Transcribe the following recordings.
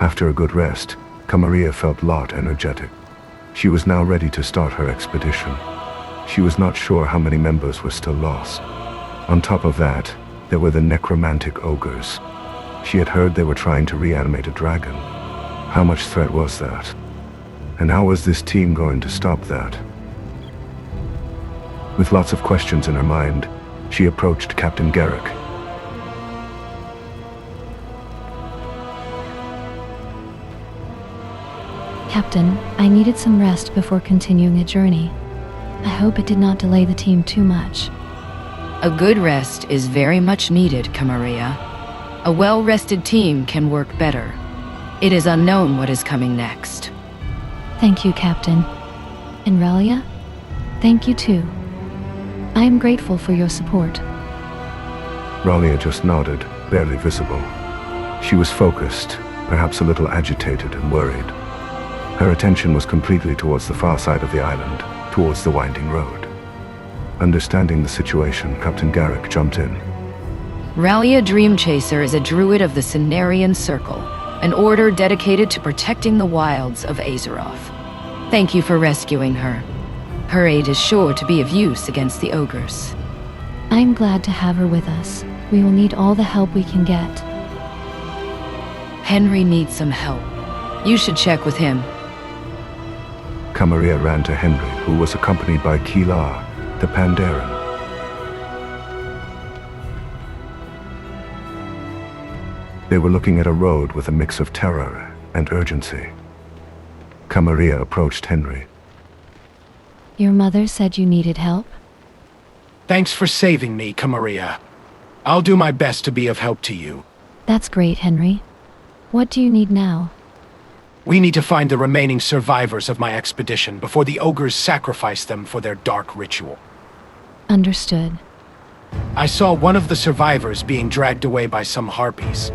After a good rest, Kamaria felt a lot energetic. She was now ready to start her expedition. She was not sure how many members were still lost. On top of that, there were the necromantic ogres. She had heard they were trying to reanimate a dragon. How much threat was that? And how was this team going to stop that? With lots of questions in her mind, she approached Captain Garrick. Captain, I needed some rest before continuing the journey. I hope it did not delay the team too much. A good rest is very much needed, Kamaria. A well-rested team can work better. It is unknown what is coming next. Thank you, Captain. And Ralia? Thank you too. I am grateful for your support. Ralia just nodded, barely visible. She was focused, perhaps a little agitated and worried. Her attention was completely towards the far side of the island, towards the winding road. Understanding the situation, Captain Garrick jumped in. Ralia Dreamchaser is a druid of the Cenarian Circle, an order dedicated to protecting the wilds of Azeroth. Thank you for rescuing her. Her aid is sure to be of use against the ogres. I am glad to have her with us. We will need all the help we can get. Henry needs some help. You should check with him. Kamaria ran to Henry, who was accompanied by Kila, the Pandaren. They were looking at a road with a mix of terror and urgency. Kamaria approached Henry. Your mother said you needed help? Thanks for saving me, Kamaria. I'll do my best to be of help to you. That's great, Henry. What do you need now? We need to find the remaining survivors of my expedition before the ogres sacrifice them for their dark ritual. Understood. I saw one of the survivors being dragged away by some harpies.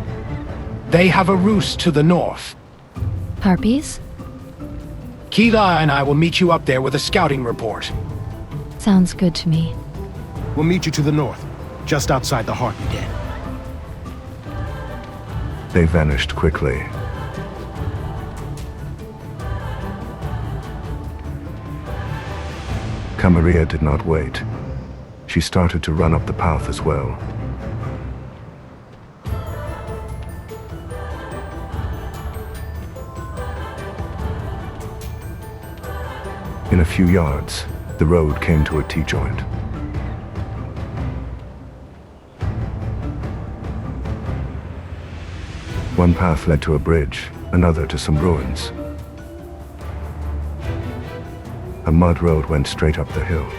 They have a roost to the north. Harpies? Kila and I will meet you up there with a scouting report. Sounds good to me. We'll meet you to the north, just outside the Harpy Den. They vanished quickly. Kamaria did not wait. She started to run up the path as well. In a few yards, the road came to a T-joint. One path led to a bridge, another to some ruins. A mud road went straight up the hill.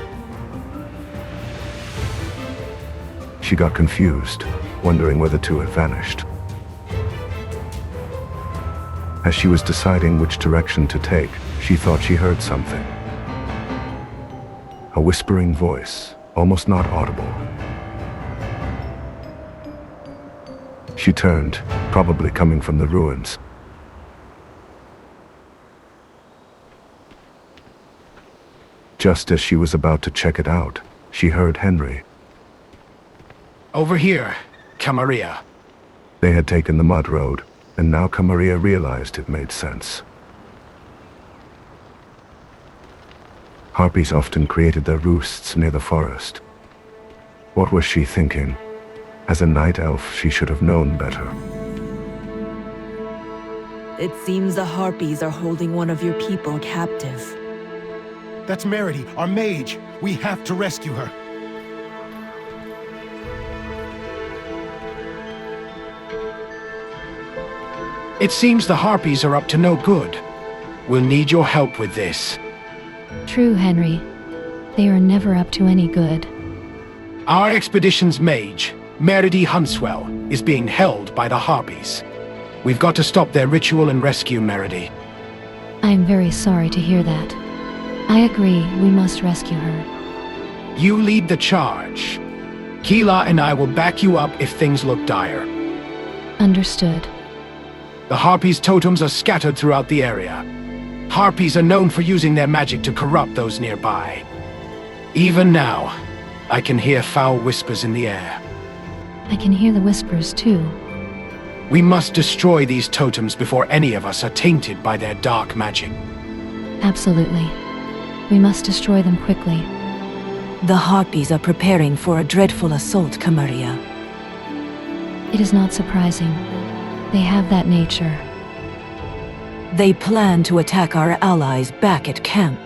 She got confused, wondering where the two had vanished. As she was deciding which direction to take, she thought she heard something. A whispering voice, almost not audible. She turned, probably coming from the ruins. Just as she was about to check it out, she heard Henry. Over here, Kamaria. They had taken the mud road, and now Kamaria realized it made sense. Harpies often created their roosts near the forest. What was she thinking? As a night elf, she should have known better. It seems the harpies are holding one of your people captive. That's Meredy, our mage. We have to rescue her. It seems the harpies are up to no good. We'll need your help with this. True, Henry. They are never up to any good. Our expedition's mage, Meredy Huntswell, is being held by the harpies. We've got to stop their ritual and rescue Meredy. I am very sorry to hear that. I agree, we must rescue her. You lead the charge. Kila and I will back you up if things look dire. Understood. The harpies' totems are scattered throughout the area. Harpies are known for using their magic to corrupt those nearby. Even now, I can hear foul whispers in the air. I can hear the whispers too. We must destroy these totems before any of us are tainted by their dark magic. Absolutely. We must destroy them quickly. The harpies are preparing for a dreadful assault, Kamaria. It is not surprising. They have that nature. They plan to attack our allies back at camp.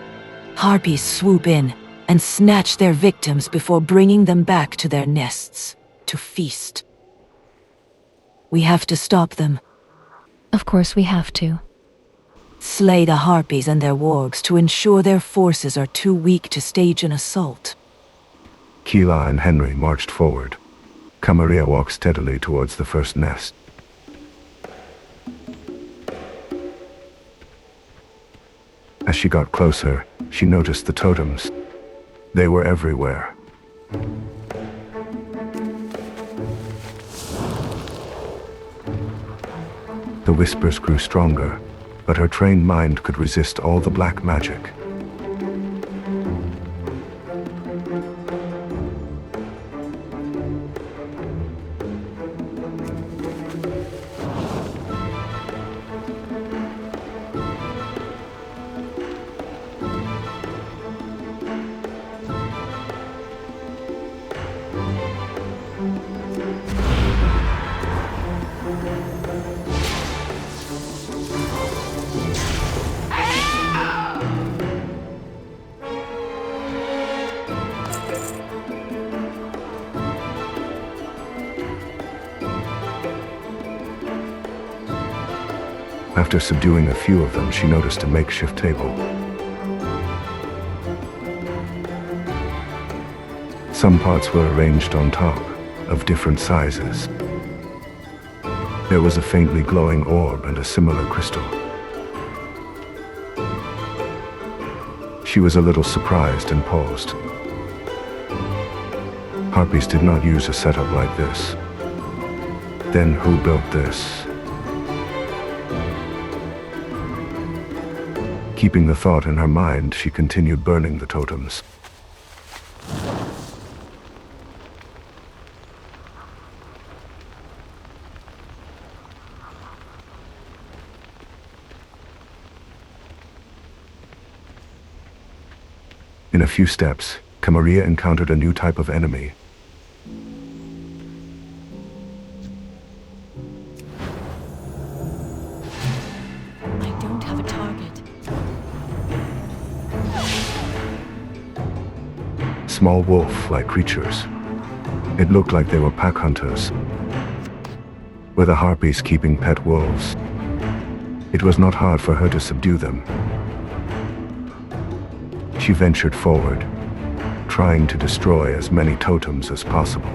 Harpies swoop in and snatch their victims before bringing them back to their nests to feast. We have to stop them. Of course we have to. Slay the harpies and their wargs to ensure their forces are too weak to stage an assault. Keela and Henry marched forward. Kamaria walked steadily towards the first nest. As she got closer, she noticed the totems. They were everywhere. The whispers grew stronger, but her trained mind could resist all the black magic. After subduing a few of them, she noticed a makeshift table. Some parts were arranged on top, of different sizes. There was a faintly glowing orb and a similar crystal. She was a little surprised and paused. Harpies did not use a setup like this. Then who built this? Keeping the thought in her mind, she continued burning the totems. In a few steps, Kamaria encountered a new type of enemy. I don't have a target. Small wolf-like creatures. It looked like they were pack hunters. Were the harpies keeping pet wolves? It was not hard for her to subdue them. She ventured forward, trying to destroy as many totems as possible.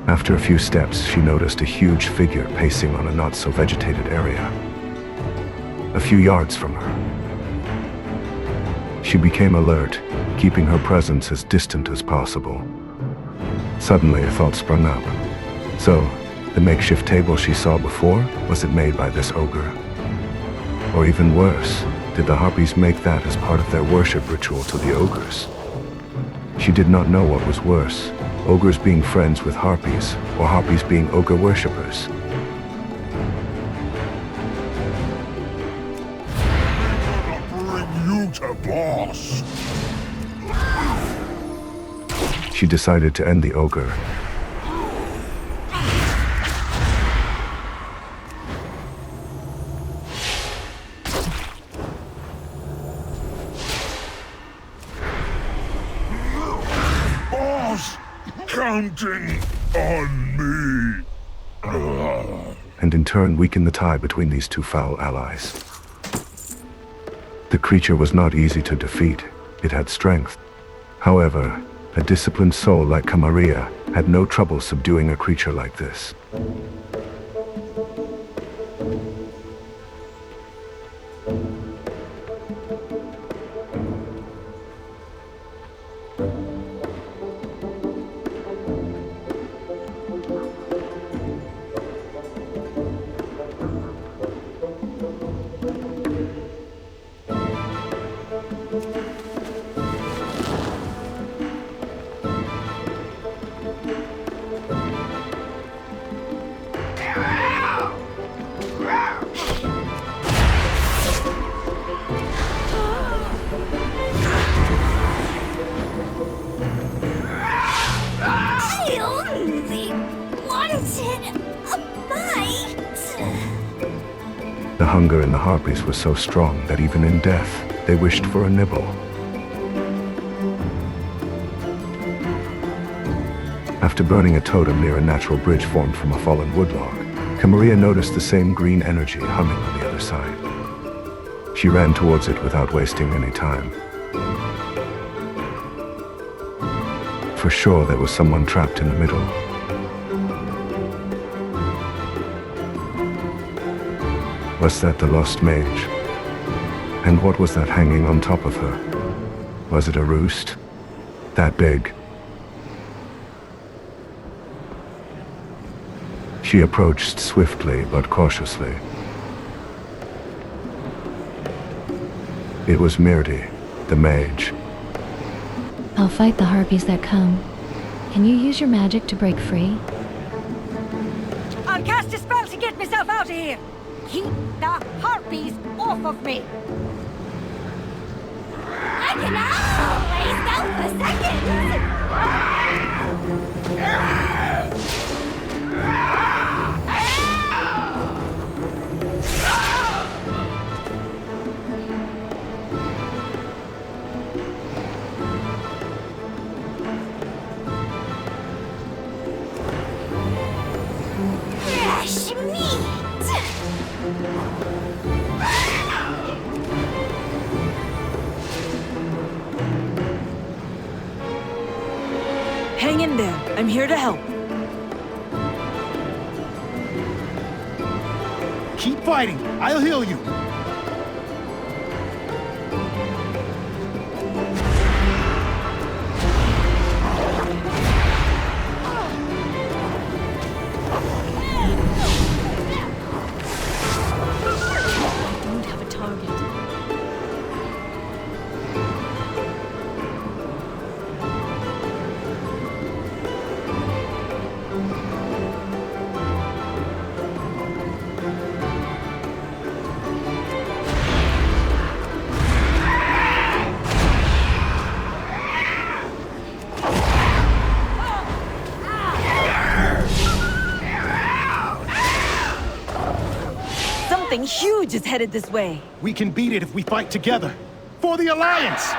After a few steps, she noticed a huge figure pacing on a not-so-vegetated area, a few yards from her. She became alert, keeping her presence as distant as possible. Suddenly, a thought sprung up. So, the makeshift table she saw before, was it made by this ogre? Or even worse, did the harpies make that as part of their worship ritual to the ogres? She did not know what was worse, ogres being friends with harpies, or harpies being ogre worshippers. Boss! She decided to end the ogre. Boss! Counting on me! And in turn weaken the tie between these two foul allies. The creature was not easy to defeat. It had strength. However, a disciplined soul like Kamaria had no trouble subduing a creature like this. The hunger in the harpies was so strong that even in death, they wished for a nibble. After burning a totem near a natural bridge formed from a fallen woodlog, Kamaria noticed the same green energy humming on the other side. She ran towards it without wasting any time. For sure there was someone trapped in the middle. Was that the lost mage? And what was that hanging on top of her? Was it a roost? That big? She approached swiftly but cautiously. It was Meredy, the mage. I'll fight the harpies that come. Can you use your magic to break free? I'll cast a spell to get myself out of here! Keep the harpies off of me! I can always go for seconds! Fresh meat! Hang in there. I'm here to help. Keep fighting. I'll heal you. Don't have a target. Something huge is headed this way. We can beat it if we fight together. For the Alliance!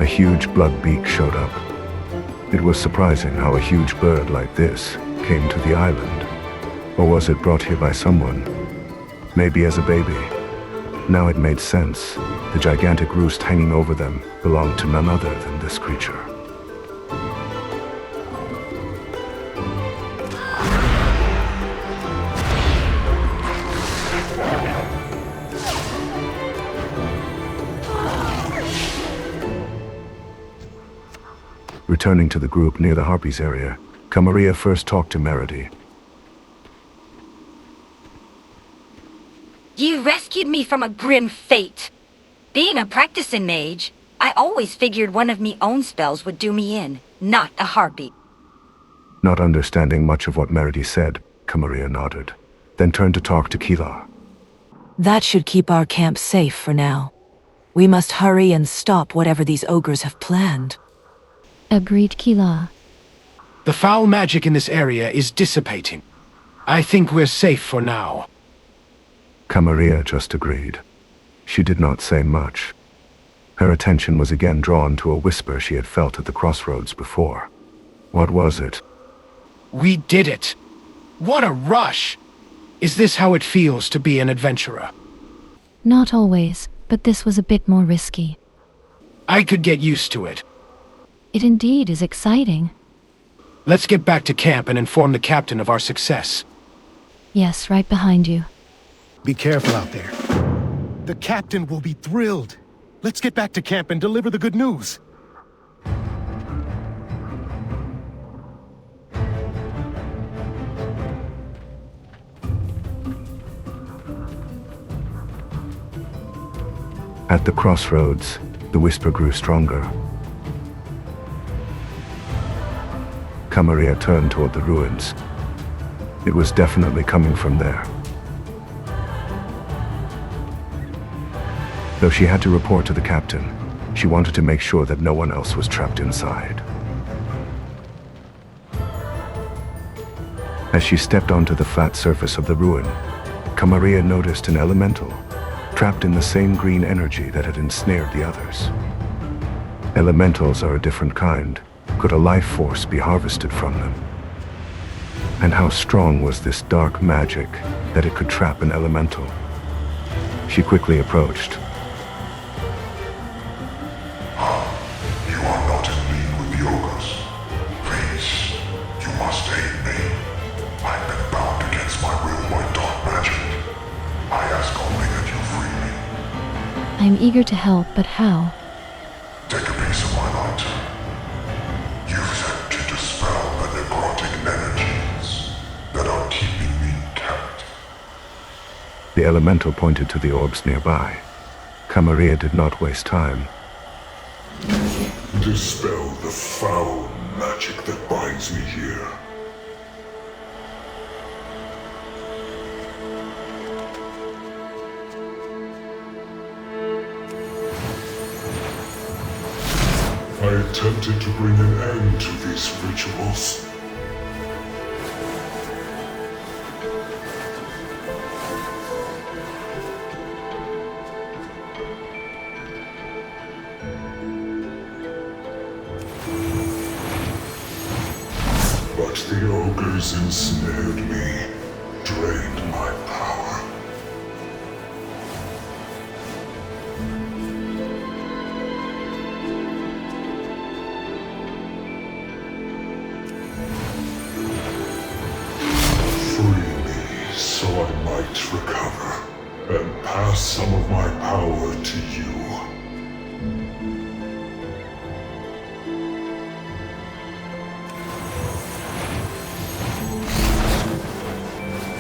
A huge blood beak showed up. It was surprising how a huge bird like this came to the island. Or was it brought here by someone? Maybe as a baby. Now it made sense. The gigantic roost hanging over them belonged to none other than this creature. Returning to the group near the harpies area, Kamaria first talked to Meredy. You rescued me from a grim fate. Being a practicing mage, I always figured one of me own spells would do me in, not a harpy. Not understanding much of what Meredy said, Kamaria nodded, then turned to talk to Kila. That should keep our camp safe for now. We must hurry and stop whatever these ogres have planned. Agreed, Kila. The foul magic in this area is dissipating. I think we're safe for now. Kamaria just agreed. She did not say much. Her attention was again drawn to a whisper she had felt at the crossroads before. What was it? We did it! What a rush! Is this how it feels to be an adventurer? Not always, but this was a bit more risky. I could get used to it. It indeed is exciting. Let's get back to camp and inform the captain of our success. Yes, right behind you. Be careful out there. The captain will be thrilled. Let's get back to camp and deliver the good news. At the crossroads, the whisper grew stronger. Kamaria turned toward the ruins. It was definitely coming from there. Though she had to report to the captain, she wanted to make sure that no one else was trapped inside. As she stepped onto the flat surface of the ruin, Kamaria noticed an elemental, trapped in the same green energy that had ensnared the others. Elementals are a different kind. Could a life force be harvested from them? And how strong was this dark magic that it could trap an elemental? She quickly approached. You are not in league with the ogres. Please, you must aid me. I've been bound against my will by dark magic. I ask only that you free me. I'm eager to help, but how? Take a piece of my light. Use it to dispel the necromantic energies that are keeping me captive. The elemental pointed to the orbs nearby. Kamaria did not waste time. Dispel the foul magic that binds me here. I attempted to bring an end to these rituals. But the ogres ensnared me, drained my power. Free me so I might recover and pass some of my power to you.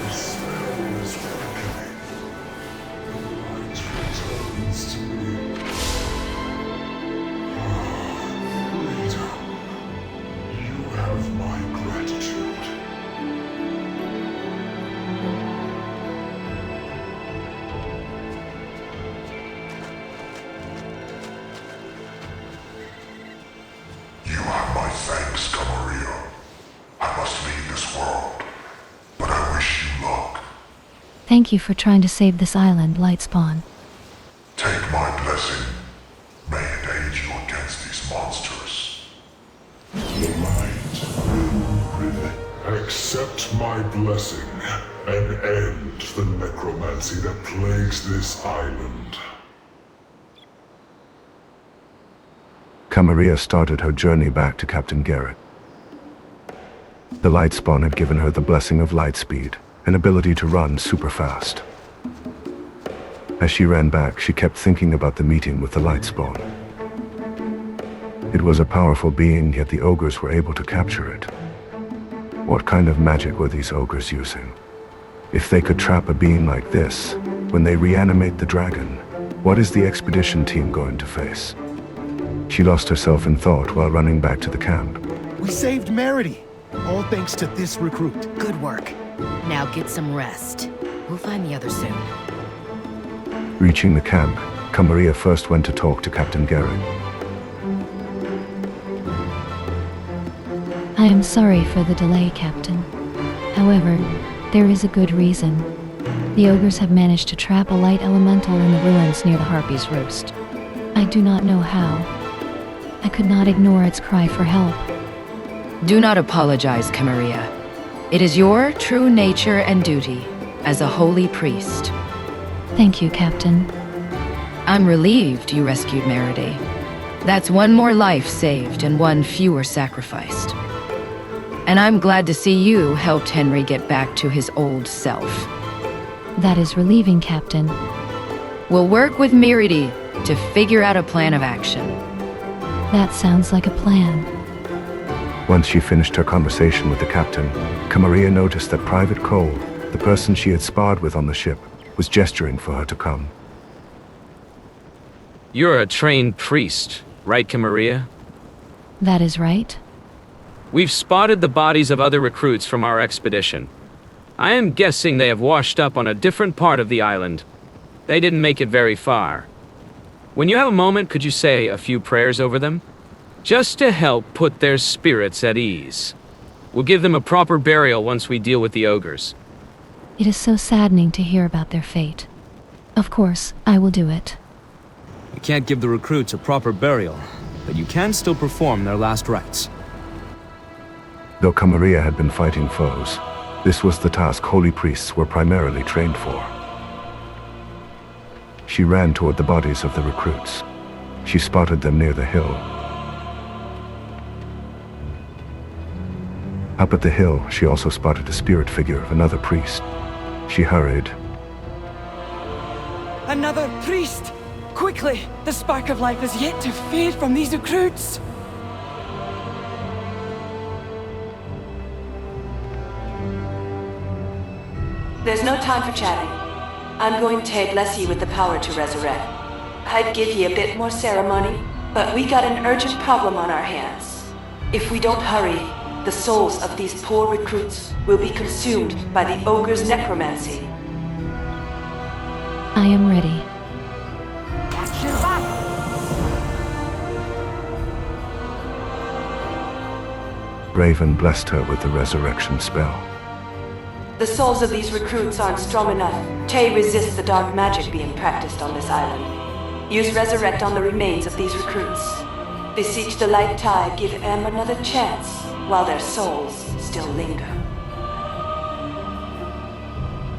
The spell is weakening. The light returns to me. Freedom. You have my gratitude. You have my thanks, Kamaria. I must leave this world, but I wish you luck. Thank you for trying to save this island, Lightspawn. Take my blessing. May it aid you against these monsters. The light will prevail. Accept my blessing and end the necromancy that plagues this island. Kamaria started her journey back to Captain Garrett. The Lightspawn had given her the blessing of lightspeed, an ability to run super fast. As she ran back, she kept thinking about the meeting with the Lightspawn. It was a powerful being, yet the ogres were able to capture it. What kind of magic were these ogres using? If they could trap a being like this, when they reanimate the dragon, what is the expedition team going to face? She lost herself in thought while running back to the camp. We saved Meredy, all thanks to this recruit. Good work. Now get some rest. We'll find the others soon. Reaching the camp, Kamaria first went to talk to Captain Garrett. I am sorry for the delay, Captain. However, there is a good reason. The ogres have managed to trap a light elemental in the ruins near the harpies' roost. I do not know how. I could not ignore its cry for help. Do not apologize, Kamaria. It is your true nature and duty as a holy priest. Thank you, Captain. I'm relieved you rescued Meredy. That's one more life saved and one fewer sacrificed. And I'm glad to see you helped Henry get back to his old self. That is relieving, Captain. We'll work with Meredy to figure out a plan of action. That sounds like a plan. Once she finished her conversation with the captain, Kamaria noticed that Private Cole, the person she had sparred with on the ship, was gesturing for her to come. You're a trained priest, right, Kamaria? That is right. We've spotted the bodies of other recruits from our expedition. I am guessing they have washed up on a different part of the island. They didn't make it very far. When you have a moment, could you say a few prayers over them? Just to help put their spirits at ease. We'll give them a proper burial once we deal with the ogres. It is so saddening to hear about their fate. Of course, I will do it. You can't give the recruits a proper burial, but you can still perform their last rites. Though Kamaria had been fighting foes, this was the task holy priests were primarily trained for. She ran toward the bodies of the recruits. She spotted them near the hill. Up at the hill, she also spotted a spirit figure of another priest. She hurried. Another priest! Quickly! The spark of life has yet to fade from these recruits! There's no time for chatting. I'm going to bless you with the power to resurrect. I'd give you a bit more ceremony, but we got an urgent problem on our hands. If we don't hurry, the souls of these poor recruits will be consumed by the ogre's necromancy. I am ready. Raven blessed her with the resurrection spell. The souls of these recruits aren't strong enough to resist the dark magic being practiced on this island. Use resurrect on the remains of these recruits. Beseech the light tide, give them another chance while their souls still linger.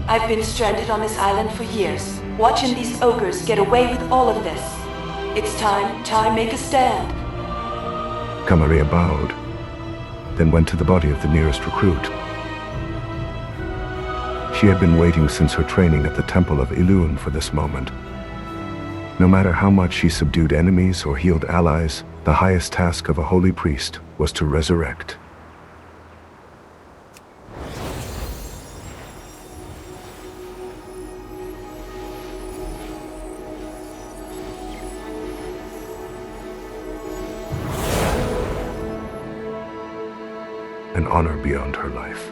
I've been stranded on this island for years, watching these ogres get away with all of this. It's time to make a stand. Kamaria bowed, then went to the body of the nearest recruit. She had been waiting since her training at the Temple of Elune for this moment. No matter how much she subdued enemies or healed allies, the highest task of a holy priest was to resurrect. An honor beyond her life.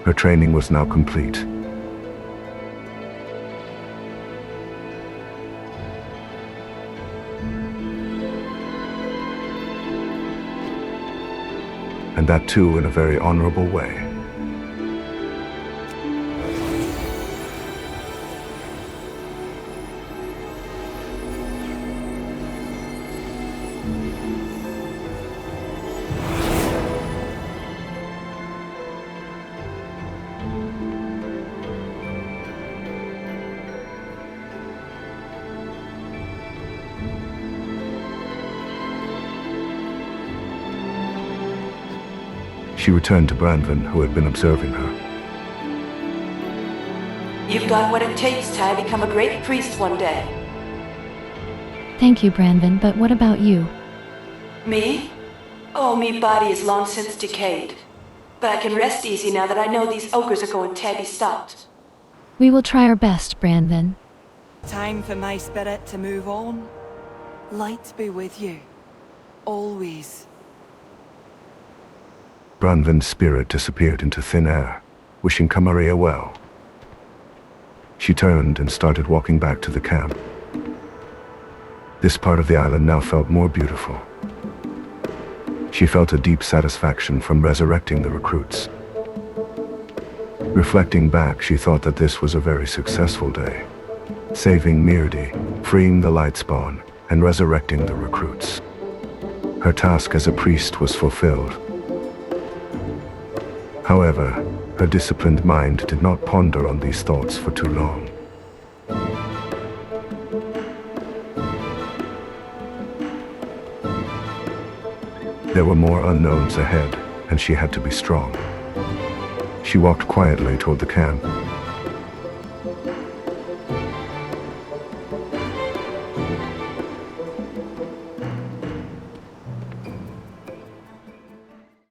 Her training was now complete. And that too in a very honorable way. She returned to Branvin, who had been observing her. You've got what it takes to become a great priest one day. Thank you, Branvin, but what about you? Me? Oh, me body is long since decayed. But I can rest easy now that I know these ogres are going to be stopped. We will try our best, Branvin. Time for my spirit to move on. Light be with you. Always. Branvin's spirit disappeared into thin air, wishing Kamaria well. She turned and started walking back to the camp. This part of the island now felt more beautiful. She felt a deep satisfaction from resurrecting the recruits. Reflecting back, she thought that this was a very successful day. Saving Meredy, freeing the Lightspawn, and resurrecting the recruits. Her task as a priest was fulfilled. However, her disciplined mind did not ponder on these thoughts for too long. There were more unknowns ahead, and she had to be strong. She walked quietly toward the camp,